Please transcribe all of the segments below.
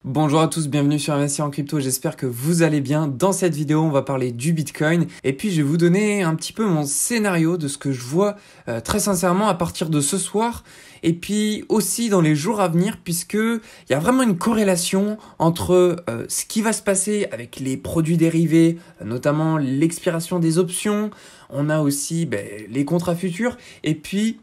Bonjour à tous, bienvenue sur Investir en crypto, j'espère que vous allez bien. Dans cette vidéo, on va parler du Bitcoin et puis je vais vous donner un petit peu mon scénario de ce que je vois très sincèrement à partir de ce soir et puis aussi dans les jours à venir puisque il y a vraiment une corrélation entre ce qui va se passer avec les produits dérivés, notamment l'expiration des options, on a aussi les contrats futurs et puis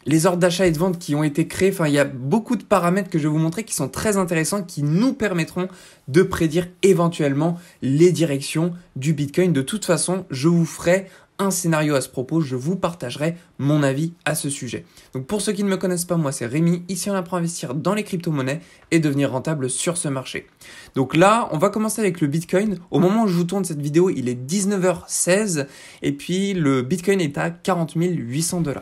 les ordres d'achat et de vente qui ont été créés, il y a beaucoup de paramètres que je vais vous montrer qui sont très intéressants, qui nous permettront de prédire éventuellement les directions du Bitcoin. De toute façon, je vous ferai un scénario à ce propos, je vous partagerai mon avis à ce sujet. Donc pour ceux qui ne me connaissent pas, moi c'est Rémi, ici on apprend à investir dans les crypto-monnaies et devenir rentable sur ce marché. Donc là, on va commencer avec le Bitcoin. Au moment où je vous tourne cette vidéo, il est 19h16 et puis le Bitcoin est à 40 800 $.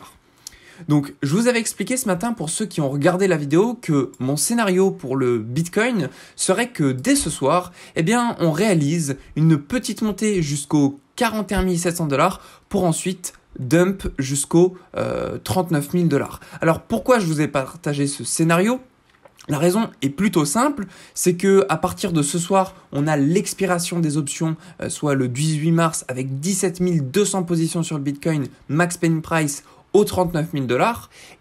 Donc, je vous avais expliqué ce matin pour ceux qui ont regardé la vidéo que mon scénario pour le Bitcoin serait que dès ce soir, on réalise une petite montée jusqu'aux 41 700 $ pour ensuite dump jusqu'aux 39 000 $. Alors, pourquoi je vous ai partagé ce scénario ? La raison est plutôt simple, c'est que à partir de ce soir, on a l'expiration des options, soit le 18 mars avec 17 200 positions sur le Bitcoin, max pain price aux 39 000 $.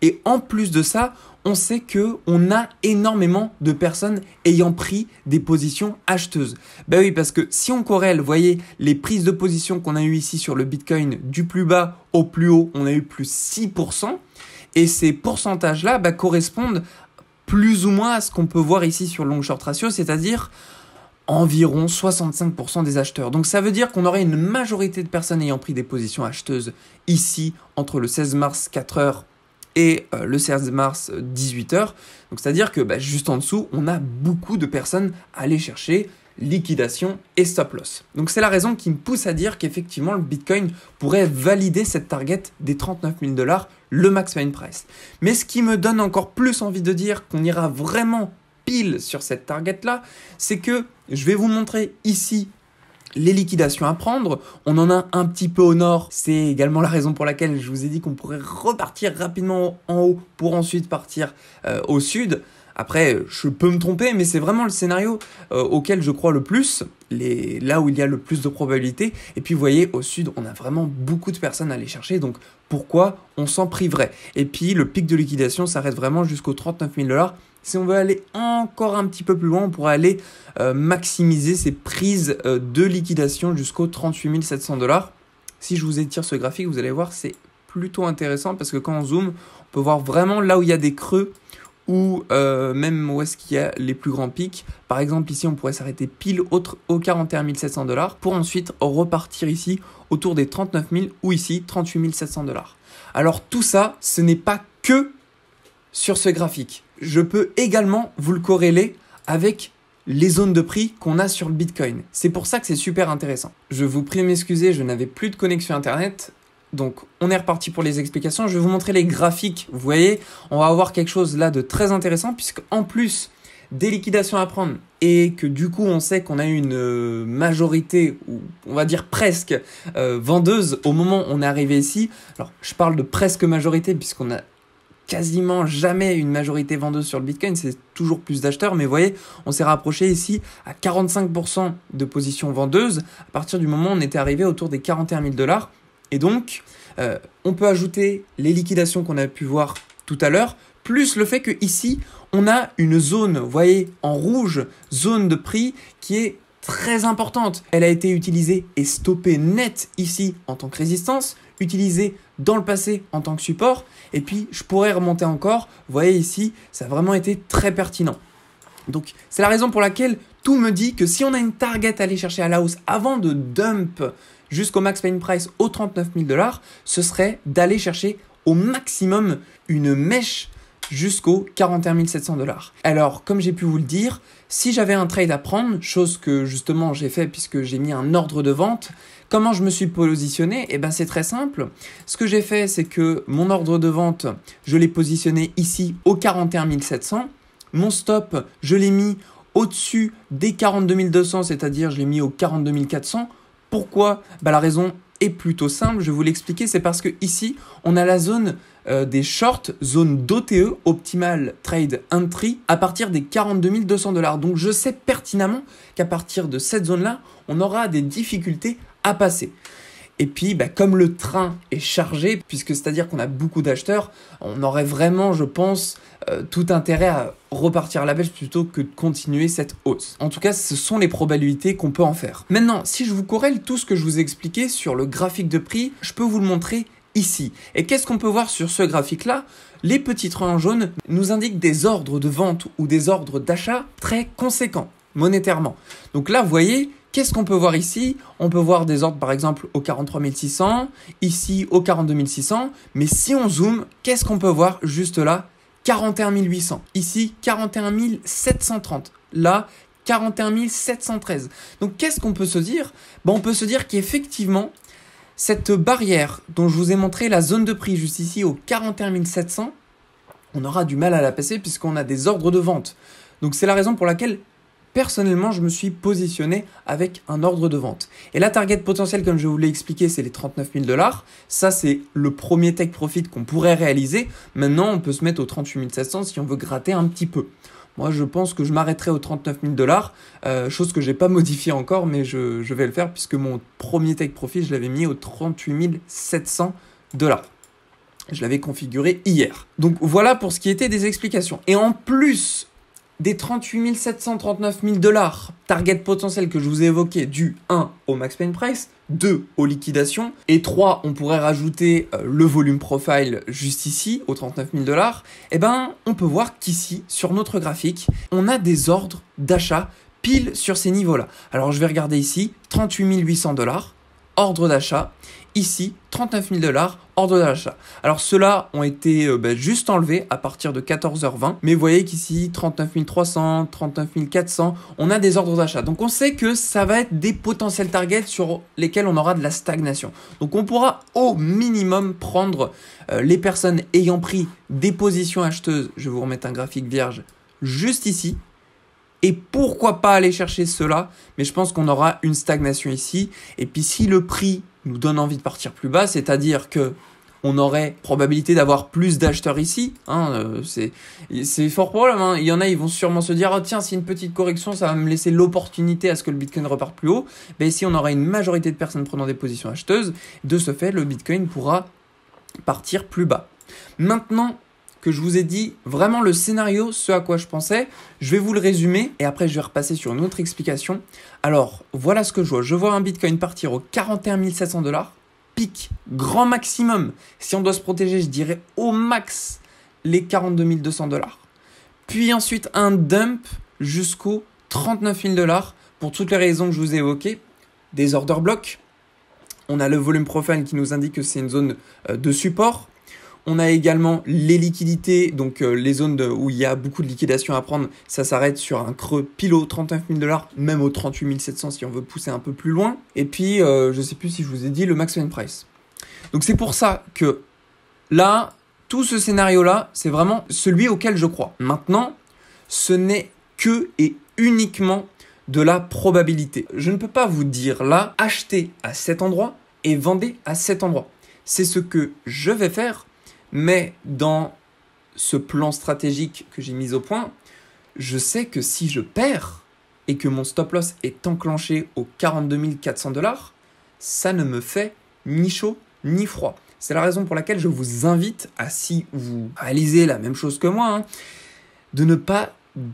Et en plus de ça, on sait qu'on a énormément de personnes ayant pris des positions acheteuses. Ben oui, parce que si on corrèle, vous voyez, les prises de position qu'on a eues ici sur le Bitcoin du plus bas au plus haut, on a eu plus 6%. Et ces pourcentages-là correspondent plus ou moins à ce qu'on peut voir ici sur le long short ratio, c'est-à-dire environ 65% des acheteurs. Donc ça veut dire qu'on aurait une majorité de personnes ayant pris des positions acheteuses ici entre le 16 mars 4h et le 16 mars 18h. Donc c'est-à-dire que juste en dessous, on a beaucoup de personnes à aller chercher liquidation et stop loss. Donc c'est la raison qui me pousse à dire qu'effectivement le Bitcoin pourrait valider cette target des 39 000 $, le max pain price. Mais ce qui me donne encore plus envie de dire qu'on ira vraiment pile sur cette target-là, c'est que je vais vous montrer ici les liquidations à prendre. On en a un petit peu au nord. C'est également la raison pour laquelle je vous ai dit qu'on pourrait repartir rapidement en haut pour ensuite partir au sud. Après, je peux me tromper, mais c'est vraiment le scénario auquel je crois le plus, là où il y a le plus de probabilités. Et puis, vous voyez, au sud, on a vraiment beaucoup de personnes à aller chercher. Donc, pourquoi on s'en priverait? Et puis, le pic de liquidation s'arrête vraiment jusqu'aux 39 000 $. Si on veut aller encore un petit peu plus loin, on pourrait aller maximiser ces prises de liquidation jusqu'aux 38 700 $. Si je vous étire ce graphique, vous allez voir, c'est plutôt intéressant parce que quand on zoome, on peut voir vraiment là où il y a des creux ou même où est-ce qu'il y a les plus grands pics. Par exemple, ici, on pourrait s'arrêter pile aux 41 700 $ pour ensuite repartir ici autour des 39 000 ou ici 38 700 $. Alors tout ça, ce n'est pas que sur ce graphique. Je peux également vous le corréler avec les zones de prix qu'on a sur le Bitcoin. C'est pour ça que c'est super intéressant. Je vous prie de m'excuser, je n'avais plus de connexion Internet. Donc, on est reparti pour les explications. Je vais vous montrer les graphiques. Vous voyez, on va avoir quelque chose là de très intéressant puisque en plus des liquidations à prendre et que du coup, on sait qu'on a une majorité, ou on va dire presque, vendeuse au moment où on est arrivé ici. Alors, je parle de presque majorité puisqu'on a quasiment jamais une majorité vendeuse sur le Bitcoin, c'est toujours plus d'acheteurs, mais vous voyez, on s'est rapproché ici à 45% de positions vendeuses à partir du moment où on était arrivé autour des 41 000 $. Et donc, on peut ajouter les liquidations qu'on a pu voir tout à l'heure, plus le fait qu'ici, on a une zone, vous voyez, en rouge, zone de prix qui est très importante. Elle a été utilisée et stoppée net ici en tant que résistance, utilisée dans le passé en tant que support, et puis je pourrais remonter encore. Vous voyez ici, ça a vraiment été très pertinent. Donc, c'est la raison pour laquelle tout me dit que si on a une target à aller chercher à la hausse avant de dump jusqu'au max pain price aux 39 000 $, ce serait d'aller chercher au maximum une mèche jusqu'aux 41 700 $. Alors, comme j'ai pu vous le dire, si j'avais un trade à prendre, chose que justement j'ai fait puisque j'ai mis un ordre de vente, comment je me suis positionné? C'est très simple. Ce que j'ai fait, c'est que mon ordre de vente, je l'ai positionné ici aux 41 700. Mon stop, je l'ai mis au-dessus des 42 200, c'est-à-dire je l'ai mis aux 42 400. Pourquoi? La raison est plutôt simple, je vais vous l'expliquer, c'est parce que ici, on a la zone des shorts zone d'OTE, Optimal Trade Entry, à partir des 42 200 $. Donc je sais pertinemment qu'à partir de cette zone-là, on aura des difficultés à passer. Et puis, comme le train est chargé, puisque c'est-à-dire qu'on a beaucoup d'acheteurs, on aurait vraiment, je pense, tout intérêt à repartir à la baisse plutôt que de continuer cette hausse. En tout cas, ce sont les probabilités qu'on peut en faire. Maintenant, si je vous corrèle tout ce que je vous ai expliqué sur le graphique de prix, je peux vous le montrer ici. Et qu'est-ce qu'on peut voir sur ce graphique-là? Les petits trains en jaune nous indiquent des ordres de vente ou des ordres d'achat très conséquents, monétairement. Donc là, vous voyez, qu'est-ce qu'on peut voir ici? On peut voir des ordres par exemple au 43 600, ici au 42 600, mais si on zoome, qu'est-ce qu'on peut voir juste là? 41 800, ici 41 730, là 41 713. Donc qu'est-ce qu'on peut se dire? On peut se dire qu'effectivement, cette barrière dont je vous ai montré la zone de prix juste ici au 41 700, on aura du mal à la passer puisqu'on a des ordres de vente. Donc c'est la raison pour laquelle personnellement, je me suis positionné avec un ordre de vente. Et la target potentielle, comme je vous l'ai expliqué, c'est les 39 000 $. Ça, c'est le premier take profit qu'on pourrait réaliser. Maintenant, on peut se mettre aux 38 700 si on veut gratter un petit peu. Moi, je pense que je m'arrêterai aux 39 000 $, chose que je n'ai pas modifiée encore, mais je vais le faire puisque mon premier take profit, je l'avais mis aux 38 700 $. Je l'avais configuré hier. Donc voilà pour ce qui était des explications. Et en plus des 38 739 000 $, target potentiel que je vous ai évoqué, du 1 au max pain price, 2 aux liquidations, et 3, on pourrait rajouter le volume profile juste ici, aux 39 000 $, eh ben, on peut voir qu'ici, sur notre graphique, on a des ordres d'achat pile sur ces niveaux-là. Alors, je vais regarder ici, 38 800 $, ordre d'achat. Ici, 39 000 $, ordre d'achat. Alors ceux-là ont été juste enlevés à partir de 14h20. Mais vous voyez qu'ici, 39 300, 39 400, on a des ordres d'achat. Donc on sait que ça va être des potentiels targets sur lesquels on aura de la stagnation. Donc on pourra au minimum prendre les personnes ayant pris des positions acheteuses. Je vais vous remettre un graphique vierge juste ici. Et pourquoi pas aller chercher cela? Mais je pense qu'on aura une stagnation ici. Et puis si le prix nous donne envie de partir plus bas, c'est-à-dire que on aurait probabilité d'avoir plus d'acheteurs ici. C'est fort probable. Il y en a, ils vont sûrement se dire, oh, tiens, c'est une petite correction, ça va me laisser l'opportunité à ce que le Bitcoin reparte plus haut. Ici, on aura une majorité de personnes prenant des positions acheteuses. De ce fait, le Bitcoin pourra partir plus bas. Maintenant que je vous ai dit vraiment le scénario, ce à quoi je pensais, je vais vous le résumer et après je vais repasser sur une autre explication. Alors, voilà ce que je vois. Je vois un Bitcoin partir aux 41 700 $, pic, grand maximum. Si on doit se protéger, je dirais au max les 42 200 $. Puis ensuite, un dump jusqu'aux 39 000 $, pour toutes les raisons que je vous ai évoquées. Des order blocks. On a le volume profile qui nous indique que c'est une zone de support. On a également les liquidités, donc les zones où il y a beaucoup de liquidations à prendre, ça s'arrête sur un creux pile aux 39 000 $, même aux 38 700 si on veut pousser un peu plus loin. Et puis, je ne sais plus si je vous ai dit le max pain price. Donc c'est pour ça que là, tout ce scénario-là, c'est vraiment celui auquel je crois. Maintenant, ce n'est que et uniquement de la probabilité. Je ne peux pas vous dire là, achetez à cet endroit et vendez à cet endroit. C'est ce que je vais faire. Mais dans ce plan stratégique que j'ai mis au point, je sais que si je perds et que mon stop loss est enclenché aux 42 400 $, ça ne me fait ni chaud ni froid. C'est la raison pour laquelle je vous invite à, si vous réalisez la même chose que moi, de ne pas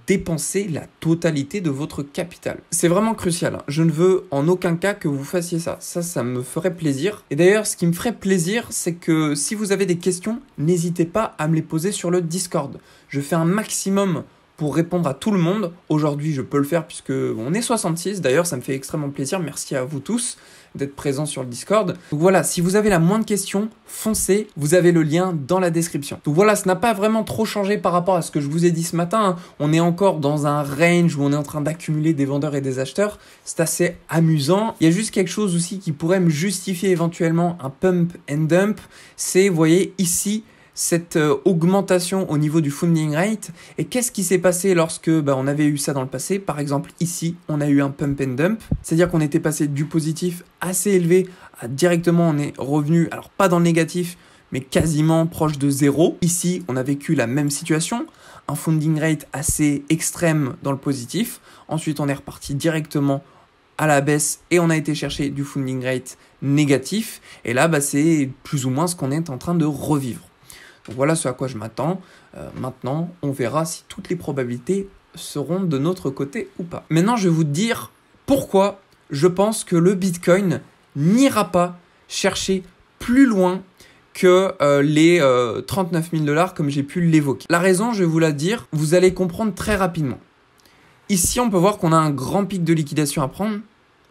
dépenser la totalité de votre capital. C'est vraiment crucial. Je ne veux en aucun cas que vous fassiez ça. Ça me ferait plaisir. Et d'ailleurs, ce qui me ferait plaisir, c'est que si vous avez des questions, n'hésitez pas à me les poser sur le Discord. Je fais un maximum pour répondre à tout le monde. Aujourd'hui, je peux le faire puisque on est 66. D'ailleurs, ça me fait extrêmement plaisir. Merci à vous tous d'être présents sur le Discord. Donc voilà, si vous avez la moindre question, foncez, vous avez le lien dans la description. Donc voilà, ça n'a pas vraiment trop changé par rapport à ce que je vous ai dit ce matin. On est encore dans un range où on est en train d'accumuler des vendeurs et des acheteurs. C'est assez amusant. Il y a juste quelque chose aussi qui pourrait me justifier éventuellement un pump and dump. C'est, vous voyez, ici, cette augmentation au niveau du funding rate. Et qu'est-ce qui s'est passé lorsque on avait eu ça dans le passé? Par exemple, ici, on a eu un pump and dump. C'est-à-dire qu'on était passé du positif assez élevé à directement, on est revenu, alors pas dans le négatif, mais quasiment proche de zéro. Ici, on a vécu la même situation, un funding rate assez extrême dans le positif. Ensuite, on est reparti directement à la baisse et on a été chercher du funding rate négatif. Et là, c'est plus ou moins ce qu'on est en train de revivre. Donc voilà ce à quoi je m'attends. Maintenant, on verra si toutes les probabilités seront de notre côté ou pas. Maintenant, je vais vous dire pourquoi je pense que le Bitcoin n'ira pas chercher plus loin que les 39 000 $ comme j'ai pu l'évoquer. La raison, je vais vous la dire, vous allez comprendre très rapidement. Ici, on peut voir qu'on a un grand pic de liquidation à prendre.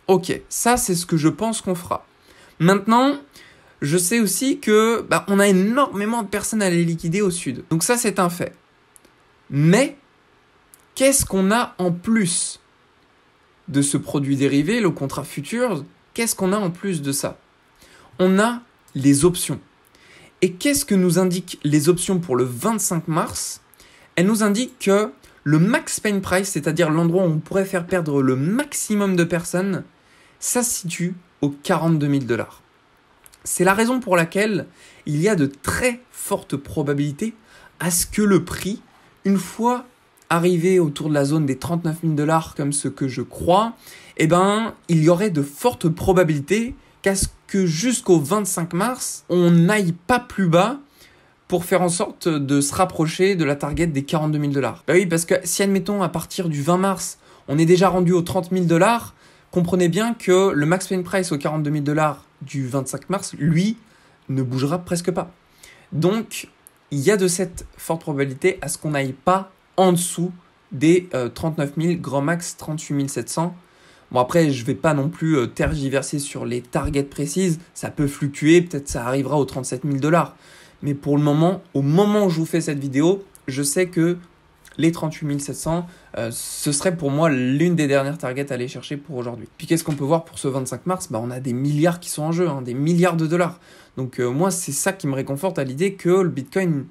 Ok, ça c'est ce que je pense qu'on fera. Maintenant, je sais aussi que on a énormément de personnes à les liquider au sud. Donc ça, c'est un fait. Mais, qu'est-ce qu'on a en plus de ce produit dérivé, le contrat futur? Qu'est-ce qu'on a en plus de ça? On a les options. Et qu'est-ce que nous indiquent les options pour le 25 mars? Elles nous indiquent que le max pain price, c'est-à-dire l'endroit où on pourrait faire perdre le maximum de personnes, ça se situe aux 42 000 $. C'est la raison pour laquelle il y a de très fortes probabilités à ce que le prix, une fois arrivé autour de la zone des 39 000 $, comme ce que je crois, il y aurait de fortes probabilités qu'à ce que jusqu'au 25 mars, on n'aille pas plus bas pour faire en sorte de se rapprocher de la target des 42 000 $. Oui, parce que si, admettons, à partir du 20 mars, on est déjà rendu aux 30 000 $, comprenez bien que le max pain price aux 42 000 $ du 25 mars, lui, ne bougera presque pas. Donc, il y a de cette forte probabilité à ce qu'on n'aille pas en dessous des 39 000, grand max 38 700. Bon, après, je ne vais pas non plus tergiverser sur les targets précises. Ça peut fluctuer, peut-être ça arrivera aux 37 000 $. Mais pour le moment, au moment où je vous fais cette vidéo, je sais que les 38 700, ce serait pour moi l'une des dernières targets à aller chercher pour aujourd'hui. Puis qu'est-ce qu'on peut voir pour ce 25 mars? On a des milliards qui sont en jeu, des milliards de dollars. Donc moi, c'est ça qui me réconforte à l'idée que le Bitcoin,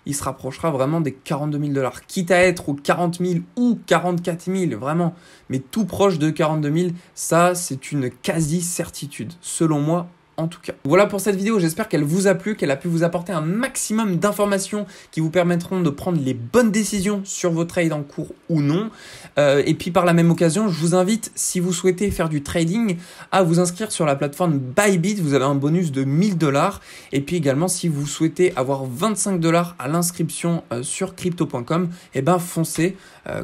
il se rapprochera vraiment des 42 000 $. Quitte à être aux 40 000 ou 44 000, vraiment. Mais tout proche de 42 000, ça, c'est une quasi-certitude, selon moi, en tout cas. Voilà pour cette vidéo, j'espère qu'elle vous a plu, qu'elle a pu vous apporter un maximum d'informations qui vous permettront de prendre les bonnes décisions sur vos trades en cours ou non. Et puis par la même occasion, je vous invite, si vous souhaitez faire du trading, à vous inscrire sur la plateforme Bybit. Vous avez un bonus de 1 000 $. Et puis également, si vous souhaitez avoir 25 $ à l'inscription sur crypto.com, foncez.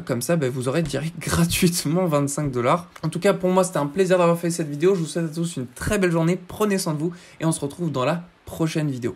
Comme ça, vous aurez direct gratuitement 25 $. En tout cas, pour moi, c'était un plaisir d'avoir fait cette vidéo. Je vous souhaite à tous une très belle journée. Prenez soin de vous et on se retrouve dans la prochaine vidéo.